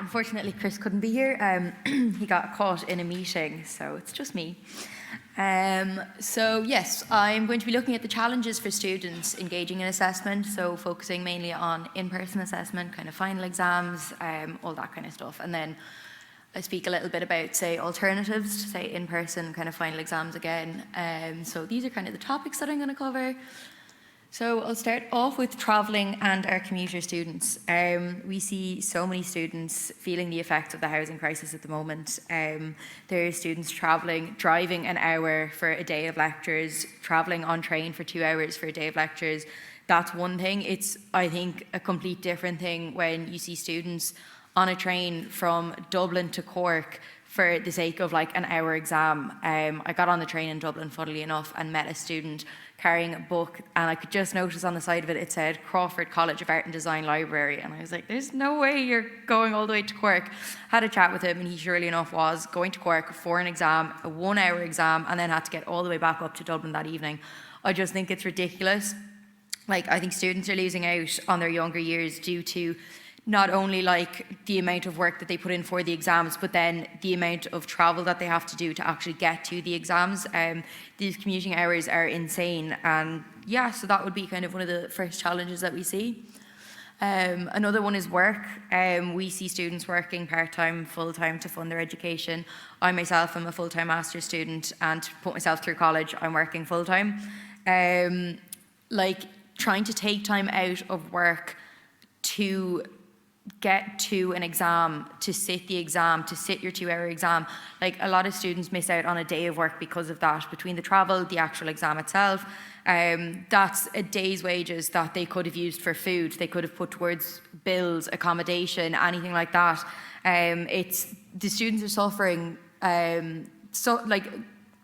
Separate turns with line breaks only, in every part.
Unfortunately, Chris couldn't be here. He got caught in a meeting, so it's just me. So yes, I'm going to be looking at the challenges for students engaging in assessment, so focusing mainly on in-person assessment, kind of final exams, all that kind of stuff. And then I speak a little bit about, say, alternatives to, say, in-person kind of final exams again. So these are kind of the topics that I'm going to cover. So I'll start off with travelling and our commuter students. We see so many students feeling the effects of the housing crisis at the moment. There are students driving an hour for a day of lectures, travelling on train for 2 hours for a day of lectures. That's one thing. It's, I think, a complete different thing when you see students on a train from Dublin to Cork for the sake of like an hour exam. I got on the train in Dublin, funnily enough, and met a student carrying a book, and I could just notice on the side of it, it said Crawford College of Art and Design Library, and I was like, there's no way you're going all the way to Cork. Had a chat with him, and he surely enough was going to Cork for an exam, a 1 hour exam, and then had to get all the way back up to Dublin that evening. I just think it's ridiculous. Like, I think students are losing out on their younger years due to not only like the amount of work that they put in for the exams, but then the amount of travel that they have to do to actually get to the exams. These commuting hours are insane, and yeah, so that would be kind of one of the first challenges that we see. Another one is work. We see students working part-time, full-time to fund their education. I myself am a full-time master's student, and to put myself through college, I'm working full-time. Like, trying to take time out of work to get to an exam, to sit your 2 hour exam. Like, a lot of students miss out on a day of work because of that. Between the travel, the actual exam itself, that's a day's wages that they could have used for food. They could have put towards bills, accommodation, anything like that. The students are suffering,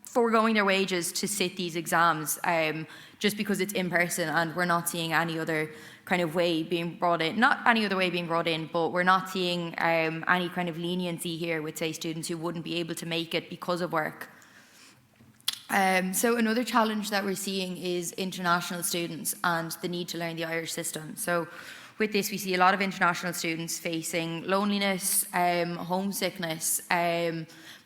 foregoing their wages to sit these exams, just because it's in person, and we're not seeing any other kind of way being brought in. Not any other way being brought in, but we're not seeing any kind of leniency here with, say, students who wouldn't be able to make it because of work. So another challenge that we're seeing is international students and the need to learn the Irish system. So with this, we see a lot of international students facing loneliness, homesickness,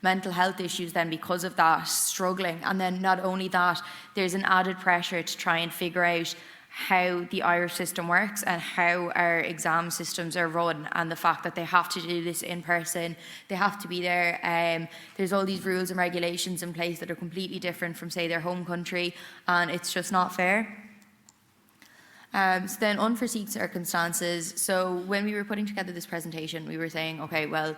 mental health issues then because of that, struggling. And then not only that, there's an added pressure to try and figure out how the Irish system works and how our exam systems are run, and the fact that they have to do this in person, they have to be there. There's all these rules and regulations in place that are completely different from, say, their home country, and it's just not fair. So then unforeseen circumstances. So when we were putting together this presentation, we were saying, okay, well,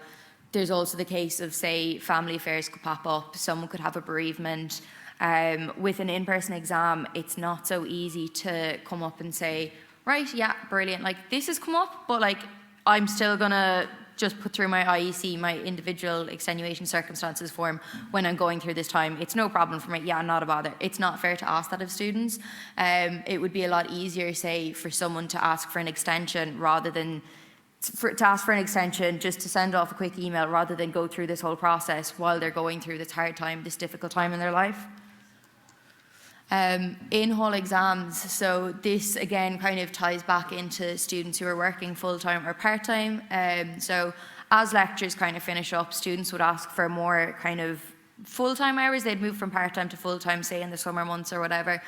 there's also the case of, say, family affairs could pop up, someone could have a bereavement. With an in-person exam, it's not so easy to come up and say, right, yeah, brilliant, like, this has come up, but like, I'm still gonna just put through my IEC, my individual extenuation circumstances form when I'm going through this time. It's no problem for me, yeah, not a bother. It's not fair to ask that of students. It would be a lot easier, say, for someone to ask for an extension rather than to ask for an extension, just to send off a quick email rather than go through this whole process while they're going through this hard time, this difficult time in their life. In-hall exams, so this again kind of ties back into students who are working full-time or part-time. So as lectures kind of finish up, students would ask for more kind of full-time hours. They'd move from part-time to full-time, say in the summer months or whatever.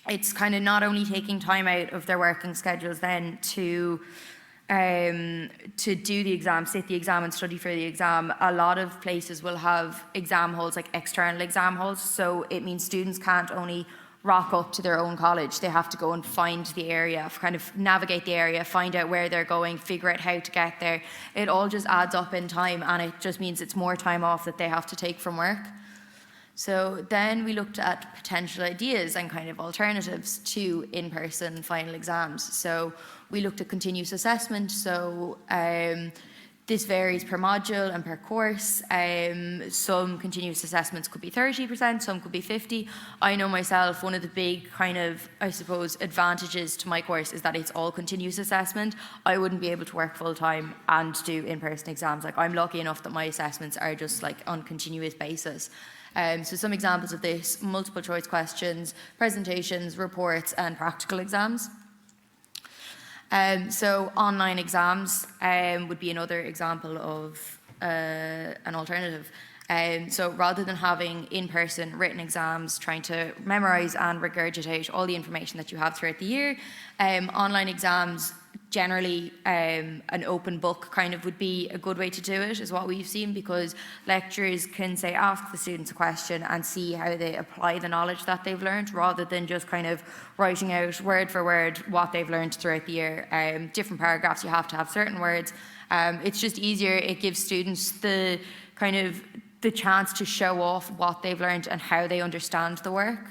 It's kind of not only taking time out of their working schedules then to do the exam, sit the exam and study for the exam. A lot of places will have exam halls, like external exam halls, so it means students can't only rock up to their own college, they have to go and find the area, kind of navigate the area, find out where they're going, figure out how to get there. It all just adds up in time, and it just means it's more time off that they have to take from work. So then we looked at potential ideas and kind of alternatives to in-person final exams. So we looked at continuous assessment. So this varies per module and per course. Some continuous assessments could be 30%, some could be 50%. I know myself, one of the big kind of, I suppose, advantages to my course is that it's all continuous assessment. I wouldn't be able to work full-time and do in-person exams. Like, I'm lucky enough that my assessments are just like on continuous basis. So some examples of this: multiple choice questions, presentations, reports, and practical exams. So online exams would be another example of an alternative. So rather than having in-person written exams, trying to memorise and regurgitate all the information that you have throughout the year, online exams, generally an open book kind of would be a good way to do it, is what we've seen, because lecturers can, say, ask the students a question and see how they apply the knowledge that they've learned, rather than just kind of writing out word for word what they've learned throughout the year. Different paragraphs, you have to have certain words. It's just easier. It gives students the kind of the chance to show off what they've learned and how they understand the work.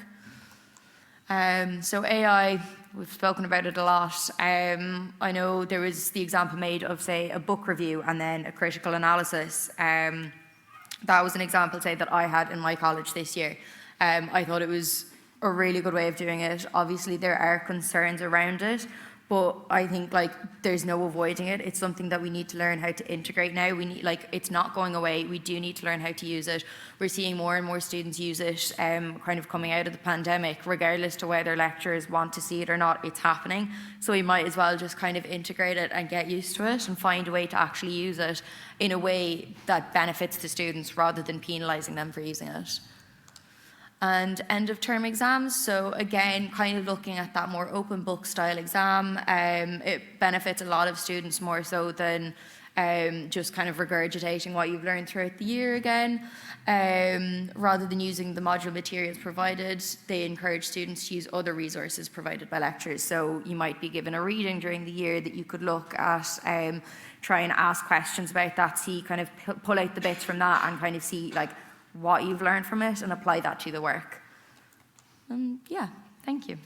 So AI, we've spoken about it a lot. I know there was the example made of, say, a book review and then a critical analysis. That was an example, say, that I had in my college this year. I thought it was a really good way of doing it. Obviously, there are concerns around it, but I think there's no avoiding it. It's something that we need to learn how to integrate now. We need, it's not going away. We do need to learn how to use it. We're seeing more and more students use it kind of coming out of the pandemic, regardless to whether lecturers want to see it or not, it's happening. So we might as well just kind of integrate it and get used to it and find a way to actually use it in a way that benefits the students rather than penalising them for using it. And end of term exams, so again, kind of looking at that more open book style exam, it benefits a lot of students more so than just kind of regurgitating what you've learned throughout the year again. Rather than using the module materials provided, they encourage students to use other resources provided by lecturers. So you might be given a reading during the year that you could look at, try and ask questions about that, see, kind of pull out the bits from that and kind of see what you've learned from it and apply that to the work. Yeah, thank you.